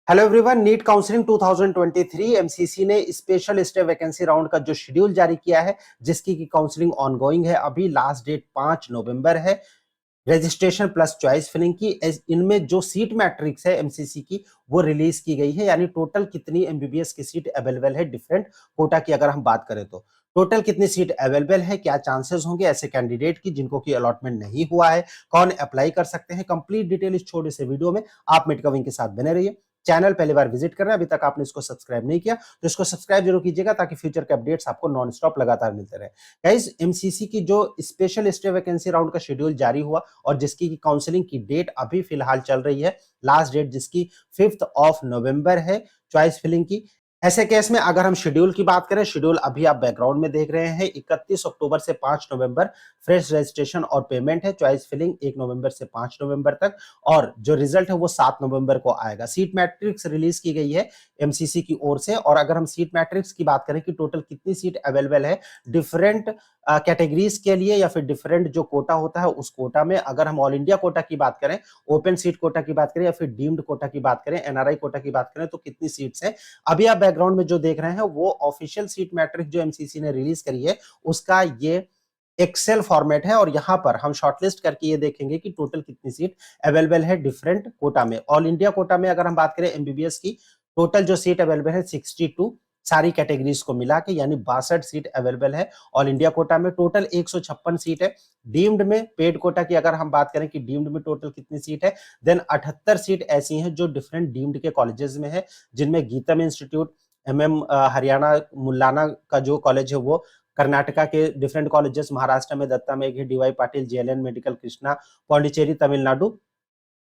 Hello everyone, NEET counselling 2023 MCC ने special stray vacancy round का जो शेड्यूल जारी किया है, जिसकी की काउंसलिंग ऑनगोइंग है। अभी लास्ट डेट 5 नवंबर है। रजिस्ट्रेशन प्लस चॉइस फिलिंग की इनमें जो सीट मैट्रिक्स है एमसीसी की वो रिलीज की गई है, यानी टोटल कितनी एमबीबीएस की सीट अवेलेबल है डिफरेंट कोटा की अगर हम बात करें तो टोटल कितनी सीट अवेलेबल है, क्या चांसेस होंगे ऐसे कैंडिडेट की जिनको की अलॉटमेंट नहीं हुआ है, कौन अप्लाई कर सकते हैं। कंप्लीट डिटेल इस छोटे से वीडियो में आप मेडकविंग के साथ बने रहिए। चैनल पहली बार विजिट कर रहे हैं, अभी तक आपने इसको सब्सक्राइब नहीं किया तो इसको सब्सक्राइब जरूर कीजिएगा ताकि फ्यूचर के अपडेट्स आपको नॉन स्टॉप लगातार मिलते रहे। गाइस, एमसीसी की जो स्पेशल स्टे वैकेंसी राउंड का शेड्यूल जारी हुआ और जिसकी काउंसलिंग की डेट अभी फिलहाल चल रही है, लास्ट डेट जिसकी 5 नवंबर है चॉइस फिलिंग की। ऐसे केस में अगर हम शेड्यूल की बात करें, शेड्यूल अभी आप बैकग्राउंड में देख रहे हैं। 31 अक्टूबर से 5 नवंबर फ्रेश रजिस्ट्रेशन और पेमेंट है। चॉइस फिलिंग 1 नवंबर से 5 नवंबर तक और जो रिजल्ट है वो 7 नवंबर को आएगा। सीट मैट्रिक्स रिलीज की गई है एमसीसी की ओर से। और अगर हम सीट मैट्रिक्स की बात करें कि टोटल कितनी सीट अवेलेबल है डिफरेंट कैटेगरीज के लिए या फिर डिफरेंट जो कोटा होता है उस कोटा में, अगर हम ऑल इंडिया कोटा की बात करें, ओपन सीट कोटा की बात करें या फिर डीम्ड कोटा की बात करें, एनआरआई कोटा की बात करें, तो कितनी सीट्स हैं। अभी आप बैकग्राउंड में जो देख रहे हैं वो ऑफिशियल सीट मैट्रिक्स जो एमसीसी ने रिलीज करी है उसका ये एक्सेल फॉर्मेट है। और यहां पर हम शॉर्टलिस्ट करके ये देखेंगे कि टोटल कितनी सीट अवेलेबल है डिफरेंट कोटा में। ऑल इंडिया कोटा में अगर हम बात करें एमबीबीएस की, टोटल जो सीट अवेलेबल है 62 सारी कैटेगरीज को मिला के, यानी 62 सीट अवेलेबल है ऑल इंडिया कोटा में। टोटल 156 सीट है। डीम्ड में पेड कोटा की अगर हम बात करें कि डीम्ड में टोटल कितनी सीट है, देन 78 सीट ऐसी हैं जो डिफरेंट डीम्ड के कॉलेजेस में है, जिनमें गीतम इंस्टीट्यूट, एमएम हरियाणा मुल्लाना का जो कॉलेज है वो, कर्नाटका के डिफरेंट कॉलेजेस, महाराष्ट्र में Datta Meghe, DY Patil, JLN medical Krishna, Pondicherry Tamil Nadu,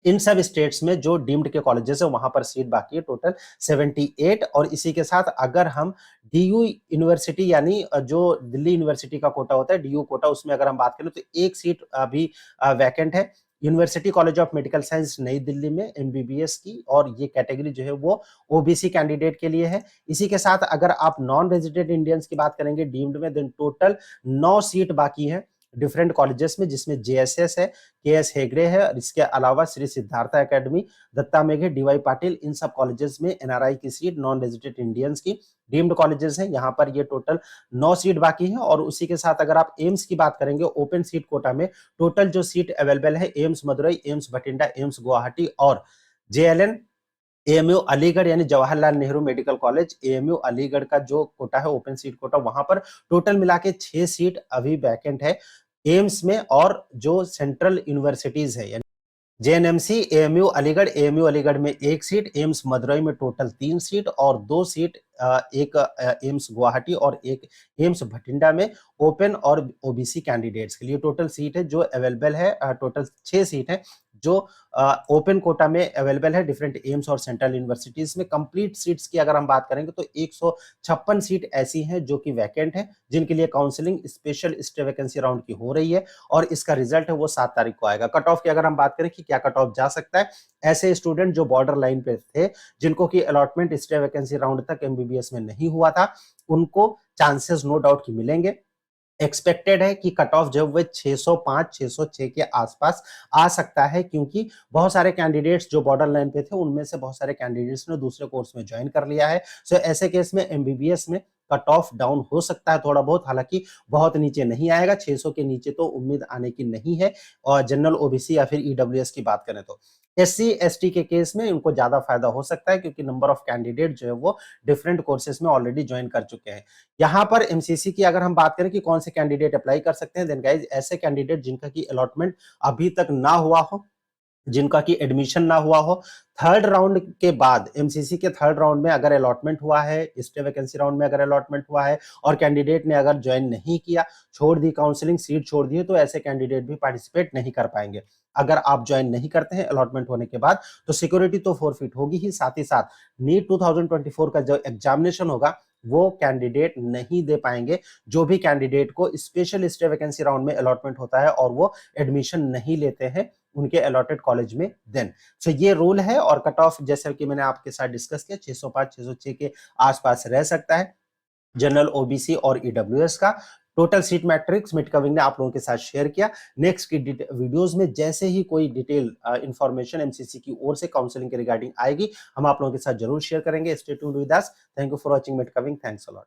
इन सब स्टेट्स में जो डीम्ड के कॉलेजेस है वहां पर सीट बाकी है टोटल 78। और इसी के साथ अगर हम डीयू यूनिवर्सिटी यानी जो दिल्ली यूनिवर्सिटी का कोटा होता है डीयू कोटा, उसमें अगर हम बात करें तो एक सीट अभी वैकेंट है university college of medical science नई दिल्ली में एमबीबीएस की, और ये कैटेगरी जो है वो ओबीसी कैंडिडेट के लिए है। इसी के साथ अगर आप नॉन रेजिडेंट इंडियंस की बात करेंगे डीम्ड में, देन टोटल 9 सीट बाकी है डिफरेंट कॉलेजेस में, जिसमें जेएसएस है, केएस हेगड़े है, और इसके अलावा श्री सिद्धार्था एकेडमी, दत्ता मेघे, डीवाई पाटिल, इन सब कॉलेजेस में एनआरआई की सीट, नॉन रेजिडेंट इंडियंस की डीम्ड कॉलेजेस हैं। यहाँ पर ये टोटल 9 सीट बाकी है। और उसी के साथ अगर आप एम्स की बात करेंगे ओपन सीट कोटा में, टोटल जो सीट अवेलेबल है AIIMS Madurai, AIIMS Bathinda, AIIMS Guwahati और जेएलएन एएमयू अलीगढ़ यानी Jawaharlal Nehru medical college AMU Aligarh का जो कोटा है ओपन सीट कोटा, वहां पर टोटल मिला के 6 सीट अभी वैकेंट है एम्स में। और जो सेंट्रल यूनिवर्सिटीज है जेएनएमसी, एएमयू अलीगढ़ में एक सीट, एम्स मदुरई में टोटल 3 सीट और 2 सीट एक एम्स गुवाहाटी और एक एम्स भटिंडा में ओपन और ओबीसी कैंडिडेट्स के लिए टोटल सीट है जो अवेलेबल है। टोटल 6 सीट है जो ओपन कोटा में अवेलेबल है डिफरेंट एम्स और सेंट्रल यूनिवर्सिटीज में। कंप्लीट सीट्स की अगर हम बात करेंगे तो 156 सीट ऐसी हैं जो कि वैकेंट है, जिनके लिए counselling special stray vacancy round की हो रही है और इसका रिजल्ट है वो 7 तारीख को आएगा। कट ऑफ की अगर हम बात करें कि क्या कट ऑफ जा सकता है, ऐसे स्टूडेंट जो बॉर्डर लाइन पे थे, जिनको की अलॉटमेंट स्टे वैकेंसी राउंड तक एमबीबीएस में नहीं हुआ था, उनको चांसेस नो डाउट की मिलेंगे। एक्सपेक्टेड है कि कट ऑफ जो वो 605 606 के आसपास आ सकता है, क्योंकि बहुत सारे कैंडिडेट्स जो बॉर्डर लाइन पे थे उनमें से बहुत सारे कैंडिडेट्स ने दूसरे कोर्स में ज्वाइन कर लिया है। सो ऐसे केस में एमबीबीएस में कट ऑफ डाउन हो सकता है थोड़ा बहुत, हालांकि बहुत नीचे नहीं आएगा। 600 के नीचे तो उम्मीद आने की नहीं है। और जनरल ओबीसी या फिर ईडब्ल्यूएस की बात करें तो एससी एसटी के केस में उनको ज्यादा फायदा हो सकता है, क्योंकि नंबर ऑफ कैंडिडेट जो है वो डिफरेंट कोर्सेज में ऑलरेडी ज्वाइन कर चुके हैं। यहाँ पर एमसीसी की अगर हम बात करें कि कौन से कैंडिडेट अप्लाई कर सकते हैं, देन गाइज ऐसे कैंडिडेट जिनका की अलॉटमेंट अभी तक ना हुआ हो, जिनका की एडमिशन ना हुआ हो, थर्ड राउंड के बाद एमसीसी के थर्ड राउंड में अगर अलॉटमेंट हुआ है, स्टे वैकेंसी राउंड में अगर अलॉटमेंट हुआ है और कैंडिडेट ने अगर ज्वाइन नहीं किया, छोड़ दी काउंसलिंग, सीट छोड़ दी है, तो ऐसे कैंडिडेट भी पार्टिसिपेट नहीं कर पाएंगे। अगर आप ज्वाइन नहीं करते हैं अलॉटमेंट होने के बाद तो सिक्योरिटी तो फोरफिट होगी ही, साथ ही साथ नीट 2024 का जो एग्जामिनेशन होगा वो कैंडिडेट नहीं दे पाएंगे। जो भी कैंडिडेट को स्पेशल स्टे वैकेंसी राउंड में अलॉटमेंट होता है और वो एडमिशन नहीं लेते हैं उनके अलॉटेड कॉलेज में, देन सो ये रूल है। और कट ऑफ जैसे कि मैंने आपके साथ डिस्कस किया 605 606 के आसपास रह सकता है जनरल ओबीसी और ईडब्ल्यूएस का। टोटल सीट मैट्रिक्स मिड कविंग ने आप लोगों के साथ शेयर किया। नेक्स्ट की वीडियोस में जैसे ही कोई डिटेल इंफॉर्मेशन एमसीसी की ओर से काउंसलिंग के रिगार्डिंग आएगी, हम आप लोगों के साथ जरूर शेयर करेंगे। Stay tuned with us. Thank you for watching मिड कविंग। Thanks a lot.